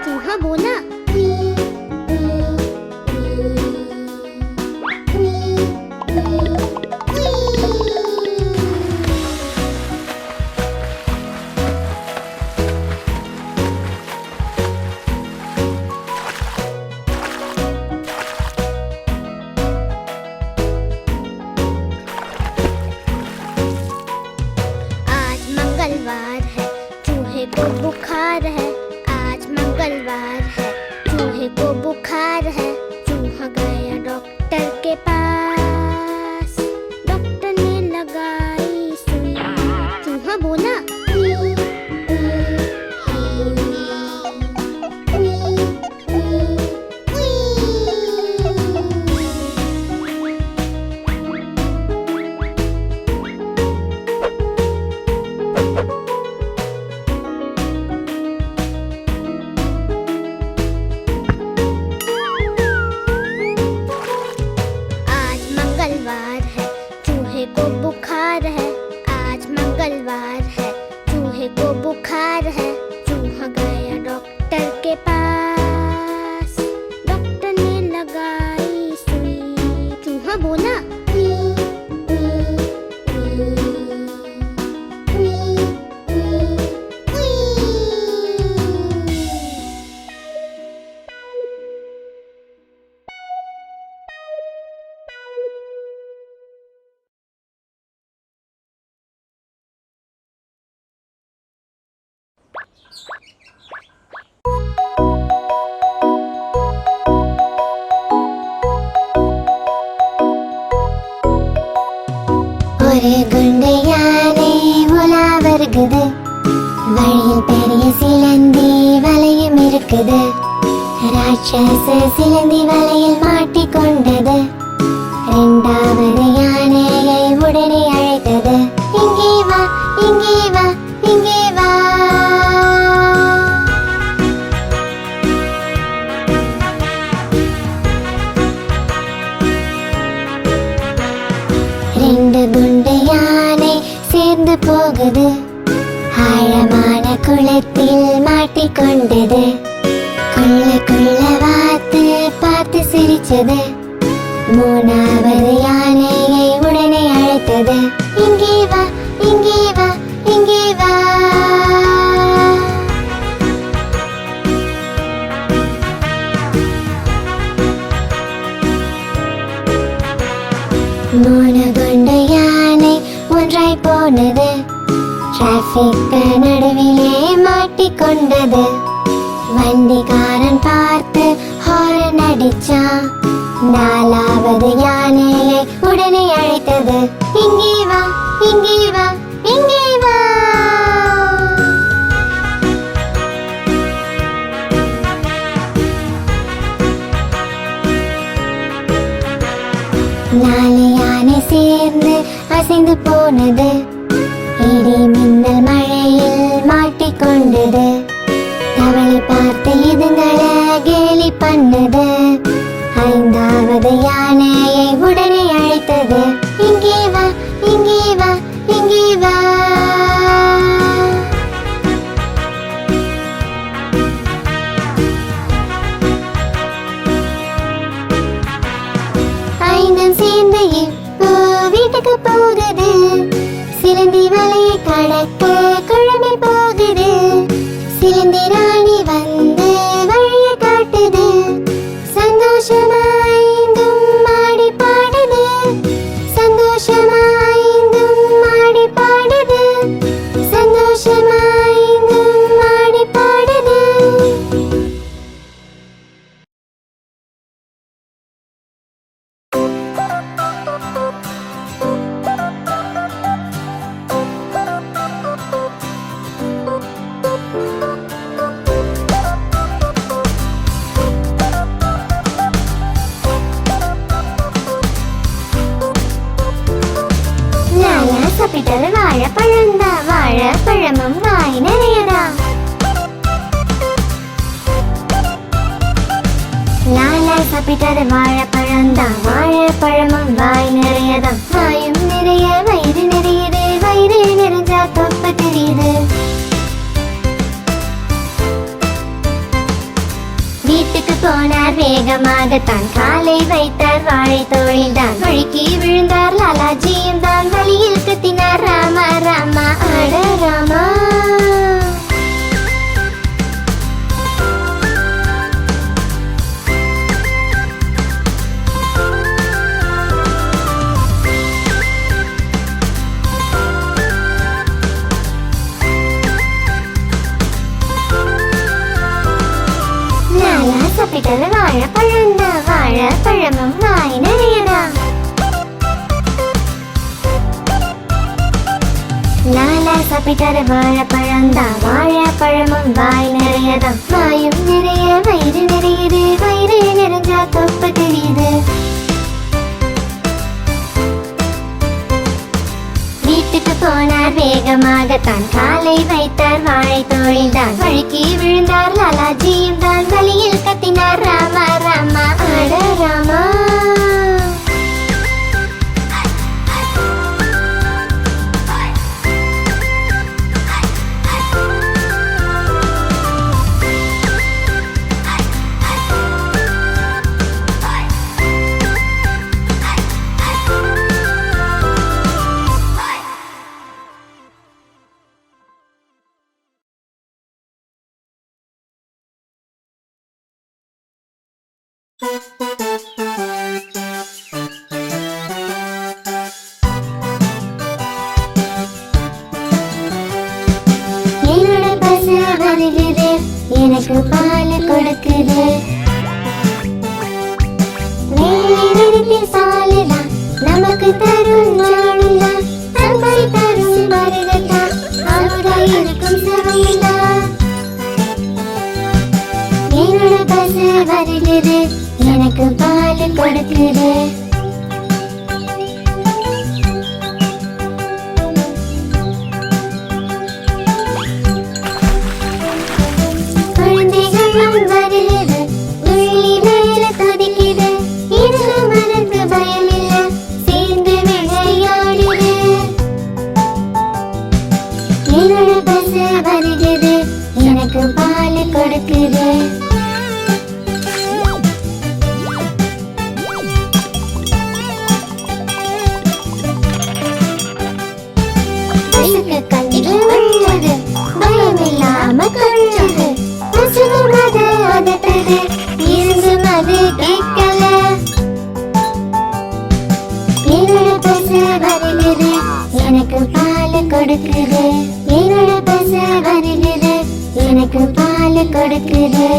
चूहा बोला चूहे को बुखार है, चूहा गया डॉक्टर के पास। डॉक्टर ने लगाई सुई, चूहा बोला बुखार है, आज मंगलवार है, चूहे को बुखार है, चूहा गया डॉक्टर के पास। डॉक्टर ने लगाई सुई, चूहा बोला ஒரு குண்டு யானை உலா வருகுது, வழியில் பெரிய சிலந்தி வலையும் இருக்குது. ராட்சச சிலந்தி வலையில் மாட்டிக்கொண்டது. இரண்டாவது யானையை உடனே அழைத்தது. இங்கே வா, இங்கே வா, இங்கே வா. ரெண்டு குண்டு யானை சேர்ந்து போகுது. ஆழமான குளத்தில் மாட்டிக்கொண்டது. குள்ள வாத்து பார்த்து சிரிச்சது. மூணாவது யானையை உடனே அழைத்தது. இங்கே வா, இங்கே வா, இங்கே வா. மூணு குண்டு யானை ஒன்றாய் போனது. டிராபிக் நடுவிலே மாட்டிக்கொண்டது. வண்டிக்காரன் பார்த்து ஹாரன் அடிச்சான். நாலாவது யானையை உடனே அழைத்தது. இங்கே வா, இங்கே வா, இங்கே வா. நாலு யானை சேர்ந்து அசைந்து போனது. இடி மின்னல் மழையில் மாட்டிக்கொண்டது. தவளை பார்த்து இதுங்களை கேலி பண்ணது. ஐந்தாவது யானையை உடனே அழைத்தது. இங்கே வா, இங்கே வா, இங்கே வா. ஐந்தும் சேர்ந்து இப்போ வீட்டுக்கு போகுது. சிலந்தி வலையை கடக்க குழம்பி போகுது. சிலந்தி ராணி வந்து வழியை காட்டுது. சந்தோஷமாய்ந்தும் மாடி பாடுது. சந்தோஷமாய்ந்தும் மாடி பாடுது. சந்தோஷமாய்ந்தும் மாடி பாடுது. சாப்பிட்டது வாழைப்பழம்தான். வாழைப்பழமும் வாய் நிறையதான். லாலா சாப்பிட்டது வாழைப்பழம்தான். வாழைப்பழமும் வாய் நிறையதான். வாயும் நிறைய வயிறு நிறையுது. வயிறு நிறைஞ்சா தொப்பை தெரியுது. வீட்டுக்கு போனார் வேகமாகத்தான். காலை வைத்தார் வாழை தோழில்தான். வழுக்கி விழுந்தார் லாலாஜியும் தான். வழியில் கத்தினார் ராமா ராமா அட ராமா. சாப்பிட்டது வாழைப்பழம்தான், வாழைப்பழமும் வாய் நிறையதான். லாலா சாப்பிட்டது வாழைப்பழம்தான், வாழைப்பழமும் வாய் நிறையதான். வாயும் நிறைய வயிறு நிறையுது, வயிறு நிறைஞ்சா தொப்பை தெரியுது. வீட்டுக்கு போனார் வேகமாகத்தான், காலை வைத்தார் வாழை தோழில்தான். வழுக்கி விழுந்தார் லாலாஜியும் தான், வழியில் கத்தினார் ராமா ராமா அட ராமா. என்னோட பஸ் வருகிறது, எனக்கு பால் கொடுக்குது. வேலை நிறுத்திய சாலைதான் நமக்கு தரும் நாளுதான், அன்பை தரும் மருகத்தான், அமுதா இருக்கும் சுவையுதான். என்னோட பஸ் வருகிறது, எனக்கு பால் கொடுக்குது. குழந்தைகளும் வருகிறது, உள்ளி மேல துதிக்குது. இது மனக்கு பயம் இல்லை, சேர்ந்து விளையாடுது. என்னோட பஸ் வருகிறது, எனக்கு பால் கொடுக்குது. கண்டு வந்தது, பயமில்லாம கொஞ்சது, பசுவும் அது அதட்டது, இருந்தும் அது கேட்கல. என்னோட பஸ் வருகிறது, எனக்கு பால் கொடுக்குது. என்னோட பஸ் வருகிறது, எனக்கு பால் கொடுக்குது.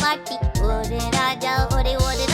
பாட்டி. ஒரு ராஜா ஒரே ஒரு